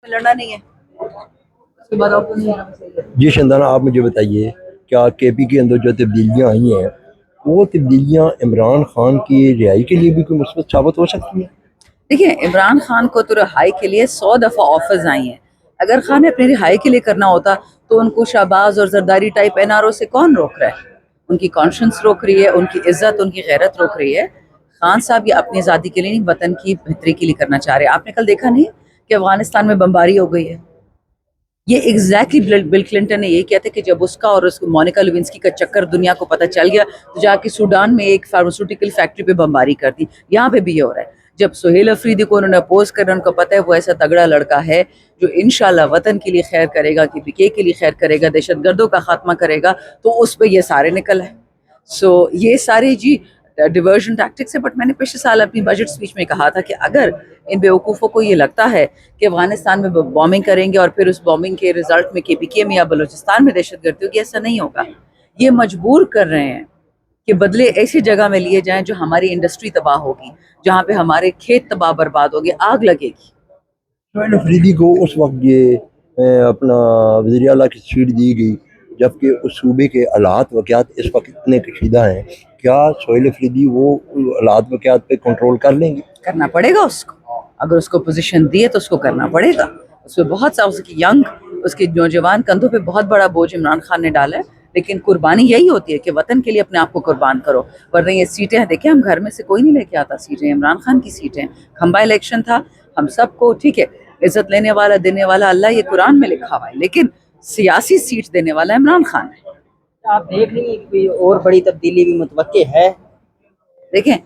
لڑنا نہیں ہے اس کے بعد آپ کو نہیں ہے۔ جی شندانہ، آپ مجھے بتائیے، کیا کے پی کے اندر جو تبدیلیاں آئی ہیں وہ تبدیلیاں عمران خان کی رہائی کے لیے بھی کوئی مثبت ثابت ہو سکتی ہیں؟ دیکھیں، عمران خان کو تو رہائی کے لیے 100 دفعہ آفرز آئی ہیں۔ اگر خان نے اپنی رہائی کے لیے کرنا ہوتا تو ان کو شہباز اور Zardari type N R O سے کون روک رہا ہے؟ ان کی کانشنس روک رہی ہے، ان کی عزت، ان کی غیرت روک رہی ہے۔ خان صاحب یہ اپنی آزادی کے لیے نہیں، وطن کی بہتری کے لیے کرنا چاہ رہے ہیں۔ آپ نے کل دیکھا نہیں کہ افغانستان میں بمباری ہو گئی ہے؟ یہ ایگزیکٹلی بل کلنٹن نے یہ کیا تھا کہ جب اس کا اور اس کو مونیکا لیونسکی کا چکر دنیا کو پتہ چل گیا تو جا کے سوڈان میں ایک فارماسیوٹیکل فیکٹری پہ بمباری کر دی۔ یہاں پہ بھی یہ ہو رہا ہے۔ جب سہیل افریدی کو انہوں نے اپوز کرنا، ان کو پتہ ہے وہ ایسا تگڑا لڑکا ہے جو انشاءاللہ وطن کے لیے خیر کرے گا، کہ پی کے لیے خیر کرے گا، دہشت گردوں کا خاتمہ کرے گا، تو اس پہ یہ سارے نکل ہیں۔ یہ سارے ڈیورژن ٹیکٹکس ہے۔ بٹ میں نے پچھلے سال اپنی بجٹ سپیچ میں کہا تھا کہ اگر ان بیوقوفوں کو یہ لگتا ہے کہ افغانستان میں بومبنگ کریں گے اور پھر اس بومبنگ کے رزلٹ میں کے پی کے میں یا بلوچستان میں دہشت گردی ہوگی، ایسا نہیں ہوگا۔ یہ مجبور کر رہے ہیں کہ بدلے ایسی جگہ میں لیے جائیں جو ہماری انڈسٹری تباہ ہوگی، جہاں پہ ہمارے کھیت تباہ برباد ہوگی، آگ لگے گی۔ سہیل افریدی کو اس وقت یہ اپنا وزیر اعلیٰ کی سیٹ دی گئی جبکہ اس صوبے کے حالات واقعات اس وقت اتنے کشیدہ ہیں، کیا سہیل افریدی وہ حالات واقعات پہ کنٹرول کر لیں گے؟ کرنا پڑے گا اس کو۔ اگر اس کو پوزیشن دیے تو اس کو کرنا پڑے گا۔ اس پہ بہت سا اس کی اس کے نوجوان کندھوں پہ بہت بڑا بوجھ عمران خان نے ڈالا ہے، لیکن قربانی یہی ہوتی ہے کہ وطن کے لیے اپنے آپ کو قربان کرو، ورنہ یہ سیٹیں دیکھیں، ہم گھر میں سے کوئی نہیں لے کے آتا سیٹیں، عمران خان کی سیٹیں۔ کھمبا الیکشن تھا، ہم سب کو ٹھیک ہے، عزت لینے والا دینے والا اللہ، یہ قرآن میں لکھا ہوا ہے، لیکن سیاسی سیٹ دینے والا عمران خان ہے۔ آپ دیکھ رہی ہیں کہ کوئی اور بڑی تبدیلی بھی متوقع ہے؟ دیکھیں،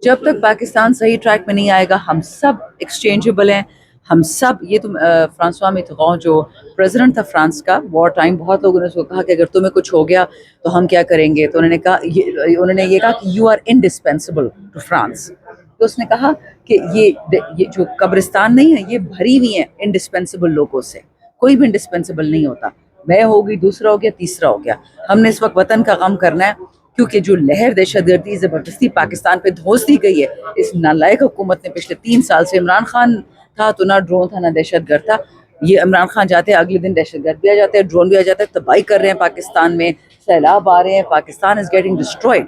جب تک پاکستان صحیح ٹریک میں نہیں آئے گا، ہم سب ایکسچینجبل ہیں، ہم سب یہ تو فرانسوا میتران جو پریزیڈنٹ تھا فرانس کا وار ٹائم، بہت لوگوں نے اس کو کہا کہ اگر تمہیں کچھ ہو گیا تو ہم کیا کریں گے، تو انہوں نے یہ کہا کہ you are indispensable to France. تو اس نے کہا کہ یہ جو قبرستان نہیں ہے، یہ بھری ہوئی ہیں انڈسپینسبل لوگوں سے، کوئی بھی انڈسپینسبل نہیں ہوتا۔ میں ہوگی، دوسرا ہو گیا، تیسرا ہو گیا۔ ہم نے اس وقت وطن کا غم کرنا ہے، کیونکہ جو لہر دہشت گردی زبردستی پاکستان پہ دھوس دی گئی ہے اس نالائق حکومت نے پچھلے 3 سال سے، عمران خان تھا تو نہ ڈرون تھا نہ دہشت گرد تھا، یہ عمران خان جاتے ہیں اگلے دن دہشت گرد بھی آ جاتے ہیں، ڈرون بھی آ جاتا ہے، تباہی کر رہے ہیں پاکستان میں، سیلاب آ رہے ہیں، پاکستان از گیٹنگ ڈسٹرائڈ۔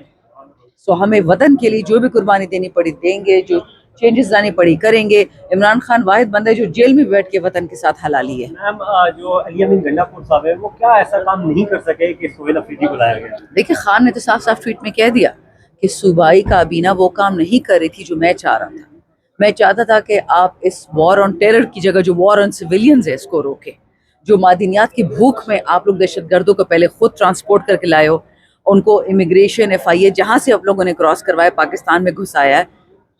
سو ہمیں وطن کے لیے جو بھی قربانی دینی پڑی دیں گے، جو چینجز لانی پڑی کریں گے۔ عمران خان واحد بندہ ہے جو جیل میں بیٹھ کے وطن کے ساتھ حلالی ہے۔ میم، جو علی امین گنڈا پور صاحب ہے وہ کیا ایسا کام نہیں کر سکے کہ سہیل افریدی کو لایا گیا؟ دیکھیں، خان نے تو صاف صاف ٹویٹ میں کہہ دیا کہ صوبائی کابینہ وہ کام نہیں کر رہی تھی جو میں چاہ رہا تھا۔ میں چاہتا تھا کہ آپ اس وار آن ٹیرر کی جگہ جو وار آن سویلینز ہے اس کو روکیں، جو معدنیات کی بھوک میں آپ لوگ دہشت گردوں کو پہلے خود ٹرانسپورٹ کر کے لائے ہو، ان کو امیگریشن ایف آئی اے جہاں سے آپ لوگوں نے کراس کروایا پاکستان میں گھسایا ہے۔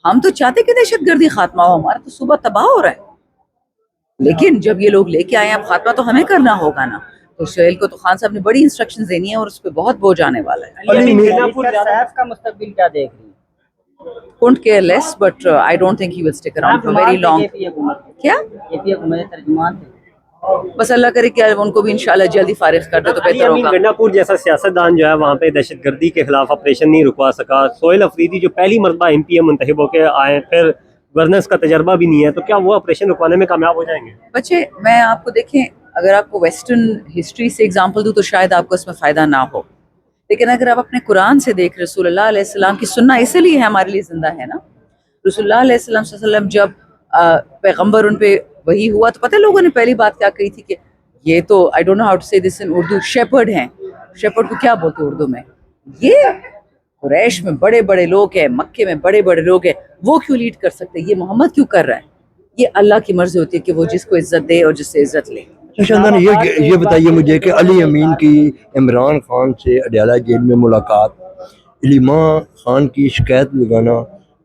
ہم تو چاہتے کہ دہشت گردی خاتمہ ہو، ہمارا تو صوبہ تباہ ہو رہا ہے، لیکن جب یہ لوگ لے کے آئے ہیں اب خاتمہ تو ہمیں کرنا ہوگا نا۔ تو سہیل کو تو خان صاحب نے بڑی انسٹرکشنز دینی ہیں اور اس پہ بہت بوجھ آنے والا ہے۔ علی امین گنڈا پور سیف کا مستقبل کیا دیکھ رہی ہیں؟ Couldn't care less, but I don't think he will stick around for very long. کیا؟ حکومت ترجمان تھے۔ بس اللہ کرے کہ ان کو بھی انشاءاللہ جلدی فارغ کر دے تو علی بہتر امین ہوگا۔ گنڈا پور جیسا سیاستدان جو ہے وہاں پہ دہشت گردی کے خلاف آپریشن نہیں رکوا سکا، سہیل افریدی جو پہلی مرتبہ ایم پی اے منتخب ہو کے آئے، پھر گورننس کا تجربہ بھی نہیں ہے، تو کیا وہ آپریشن رکوانے میں کامیاب ہو جائیں گے؟ بچے، میں آپ کو دیکھیں، اگر آپ کو ویسٹرن ہسٹری سے اگزامپل دوں تو شاید آپ کو اس میں فائدہ نہ ہو، لیکن اگر آپ اپنے قرآن سے دیکھ، رسول اللہ علیہ السلام کی سننا اسی لیے ہمارے لیے زندہ ہے نا۔ رسول اللہ علیہ السلام صلی اللہ علیہ وسلم جب پیغمبر ان پہ وہی ہوا تو پتہ لوگوں نے پہلی بات کیا کہی تھی کہ یہ تو I don't know how to say this in Urdu, Shepard ہیں۔ شیپرڈ کو کیا بولتے اردو میں؟ یہ قریش میں بڑے بڑے لوگ ہیں، مکے میں بڑے بڑے لوگ ہیں، وہ کیوں لیڈ کر سکتے؟ یہ محمد کیوں کر رہا ہے؟ یہ اللہ کی مرضی ہوتی ہے کہ وہ جس کو عزت دے اور جس سے عزت لے۔ شندانہ، یہ بتائیے مجھے کہ علی امین کی عمران خان سے اڈیالہ جیل میں ملاقات، علیمہ خان کی شکایت لگانا،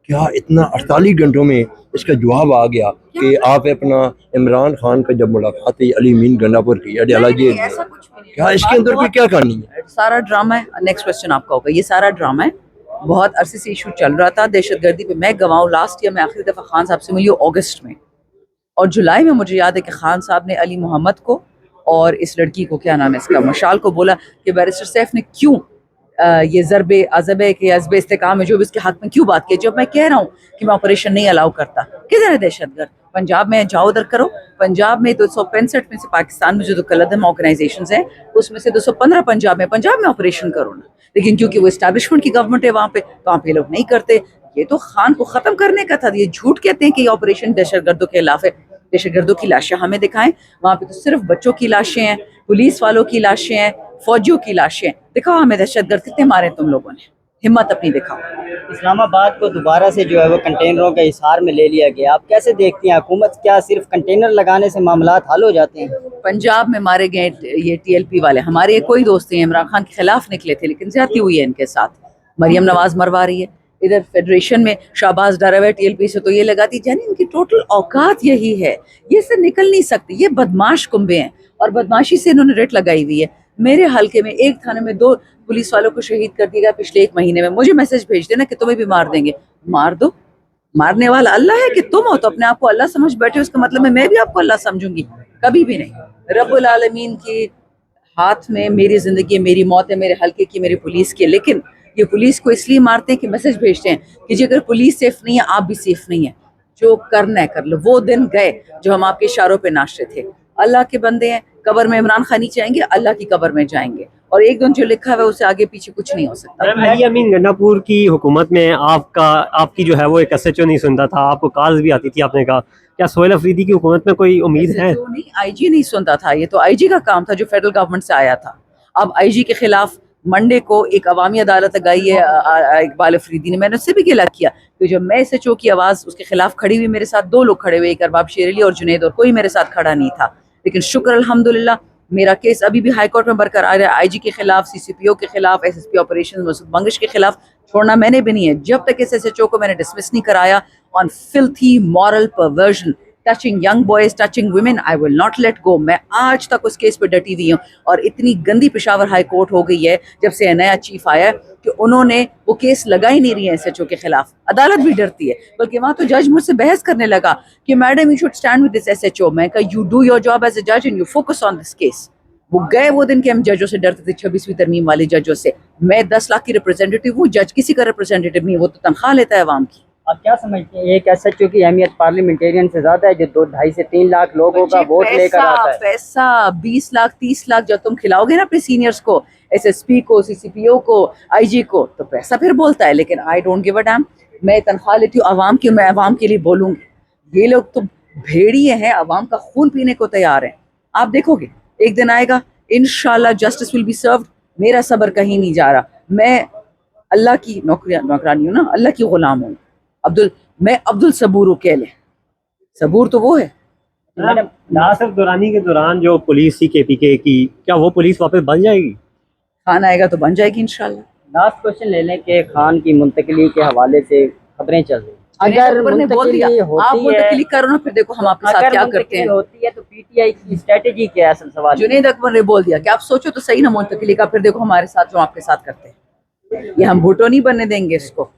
کیا اتنا 48 گھنٹوں میں اس کا جواب آ گیا کہ آپ اپنا عمران خان کا جب ملاقات ہوئی علی امین گنڈا پور کی اڈیالہ جیل میں، ایسا کچھ بھی نہیں، کیا اس کے اندر کوئی کیا کہانی ہے؟ سارا ڈرامہ ہے۔ نیکسٹ کوسچن آپ کا ہوگا، یہ سارا ڈرامہ ہے، بہت عرصے سے ایشو چل رہا تھا دہشت گردی پہ۔ میں گواؤں، لاسٹ ایئر میں آخری دفعہ خان صاحب سے ملی ہوں اگست میں، اور جولائی میں مجھے یاد ہے کہ خان صاحب نے علی محمد کو اور اس لڑکی کو، کیا نام ہے اس کا، مشال کو، بولا کہ بیرسٹر سیف نے کیوں یہ ضرب عذب کہ عزب استحکام ہے جو بھی اس کے حق میں کیوں بات کی. جب میں کہہ رہا ہوں کہ میں آپریشن نہیں الاؤ کرتا, کدھر ہے دہشت گرد؟ پنجاب میں جاؤ ادھر کرو. پنجاب میں 265 میں سے پاکستان میں جو کلدم آرگنائزیشنز ہیں اس میں سے 215 پنجاب میں آپریشن کرو نا, لیکن کیونکہ وہ اسٹیبلشمنٹ کی گورنمنٹ ہے وہاں پہ تو وہاں پہ یہ لوگ نہیں کرتے. یہ تو خان کو ختم کرنے کا تھا. یہ جھوٹ کہتے ہیں کہ یہ آپریشن دہشت گردوں کے خلاف ہے. دہشت گردوں کی لاشیں ہمیں دکھائیں, وہاں پہ تو صرف بچوں کی لاشیں ہیں, پولیس والوں کی لاشیں ہیں, فوجیوں کی لاشیں ہیں. دکھاؤ ہمیں دہشت گرد کتنے مارے تم لوگوں نے, ہمت اپنی دکھاؤ. اسلام آباد کو دوبارہ سے جو ہے وہ کنٹینروں کے احاطے میں لے لیا گیا. آپ کیسے دیکھتی ہیں حکومت کیا صرف کنٹینر لگانے سے معاملات حل ہو جاتے ہیں؟ پنجاب میں مارے گئے یہ ٹی ایل پی والے, ہمارے کوئی دوست ہیں عمران خان کے خلاف نکلے تھے لیکن زیادتی ہوئی ہے ان کے ساتھ. مریم نواز مروا رہی ہے, ادھر فیڈریشن میں شہباز ڈرا ہوا ہے ٹی ایل پی سے تو یہ لگاتی. یعنی ان کی ٹوٹل اوقات یہی ہے, یہ سے نکل نہیں سکتی. یہ بدماش کنبے ہیں اور بدماشی سے انہوں نے رٹ لگائی ہوئی ہے. میرے حلقے میں ایک تھانے میں 2 پولیس والوں کو شہید کر دیا گیا پچھلے 1 مہینے میں. مجھے میسج بھیج دینا کہ تمہیں بھی مار دیں گے. مار دو, مارنے والا اللہ ہے کہ تم ہو تو اپنے آپ کو اللہ سمجھ بیٹھے. اس کا مطلب میں بھی آپ کو اللہ سمجھوں گی؟ کبھی بھی نہیں. رب العالمین کی ہاتھ میں میری زندگی ہے, میری موت ہے, میرے حلقے کی, میری پولیس کی. لیکن یہ پولیس کو اس لیے مارتے ہیں کہ میسج بھیجتے ہیں کہ جی اگر پولیس سیف نہیں ہے آپ بھی سیف نہیں ہیں, جو کرنا ہے کر لو. وہ دن گئے جو ہم آپ کے اشاروں پہ ناشتے تھے. اللہ کے بندے ہیں, قبر میں عمران خان جائیں گے, اللہ کی قبر میں جائیں گے, اور ایک دن جو لکھا ہوا ہے اسے آگے پیچھے کچھ نہیں ہو سکتا. علی امین گنڈا پور کی حکومت میں آپ کی جو ہے وہ ایک ایس ایچ او نہیں سنتا تھا, آپ کو کالز بھی آتی تھی. آپ نے کہا کیا سہیل افریدی کی حکومت میں کوئی امید ہے؟ جو نہیں, آئی جی نہیں سنتا تھا. یہ تو آئی جی کا کام تھا جو فیڈرل گورنمنٹ سے آیا تھا. اب آئی جی کے خلاف منڈے کو ایک عوامی عدالت لگائی ہے اقبال افریدی نے. میں نے اس سے بھی گلا کیا کہ جب میں ایس ایچ او کی آواز اس کے خلاف کھڑی ہوئی, میرے ساتھ 2 لوگ کھڑے ہوئے, ایک ارباب شیر علی اور جنید, اور کوئی میرے ساتھ کھڑا نہیں تھا. لیکن شکر الحمدللہ میرا کیس ابھی بھی ہائی کورٹ میں برقرار ہے. آئی جی کے خلاف, سی سی پی او کے خلاف, ایس ایس پی آپریشن مسعود منگش کے خلاف چھوڑنا میں نے بھی نہیں ہے جب تک اس ایس ایچ او کو میں نے ڈسمس نہیں کرایا آن filthy moral perversion touching young boys, touching women. I will not let go. میں آج تک اس کیس پہ ڈٹی ہوئی ہوں. اور اتنی گندی پشاور ہائی کورٹ ہو گئی ہے جب سے نیا چیف آیا ہے کہ انہوں نے وہ کیس لگا ہی نہیں رہی ہے ایس ایچ او کے خلاف. عدالت بھی ڈرتی ہے, بلکہ وہاں تو جج مجھ سے بحث کرنے لگا کہ madam you should stand with this S H O. میں کہا you do your job as a جج and you focus on this case. وہ گئے وہ دن کہ ہم ججوں سے ڈرتے تھے, 26ویں ترمیم والے ججوں سے. میں 10 لاکھ کی ریپرزینٹیٹیو ہوں, جج کسی کا ریپرزینٹیٹیو نہیں, وہ تو تنخواہ لیتا ہے عوام کی. آپ کیا سمجھتے ہیں ایک ایس ایچ او کی اہمیت پارلیمنٹیرین سے زیادہ ہے جو 2.5 سے 3 لاکھ لوگوں کا ووٹ لے کر آتا ہے؟ پیسہ 20 لاکھ 30 لاکھ جب تم کھلاؤ گے نا اپنے سینئرز کو, ایس ایس پی کو, سی سی پی او کو, آئی جی کو, تو پیسہ پھر بولتا ہے. لیکن I don't give a damn. میں تنخواہ لیتی ہوں عوام کی, میں عوام کے لیے بولوں گی. یہ لوگ تو بھیڑیے ہیں, عوام کا خون پینے کو تیار ہیں. آپ دیکھو گے ایک دن آئے گا انشاءاللہ جسٹس ول بی سروڈ. میرا صبر کہیں نہیں جا رہا. میں اللہ کی نوکرانی ہوں نا, اللہ کی غلام ہوں. میں عبد الصبور ہوں, کہہ لیں صبور تو وہ ہے. ناصر دورانی کے دوران جو پولیس تھی کے پی کے کی, کیا وہ پولیس واپس بن جائے گی؟ خان آئے گا تو بن جائے گی انشاءاللہ. لاسٹ کوشچن لے لیں کہ خان کی منتقلی کے حوالے سے خبریں چل رہی ہیں. اگر منتقلی آپ منتقلی کرو نا, پھر دیکھو ہم آپ کے ساتھ کیا کرتے ہیں. ہوتی ہے تو پی ٹی آئی کی اسٹریٹجی کیا ہے؟ اصل سوال جنید اکبر نے بول دیا کہ آپ سوچو تو صحیح نا منتقلی کا, پھر دیکھو ہمارے ساتھ جو آپ کے ساتھ کرتے ہیں. یہ ہم بھٹو نہیں بننے دیں گے اس کو.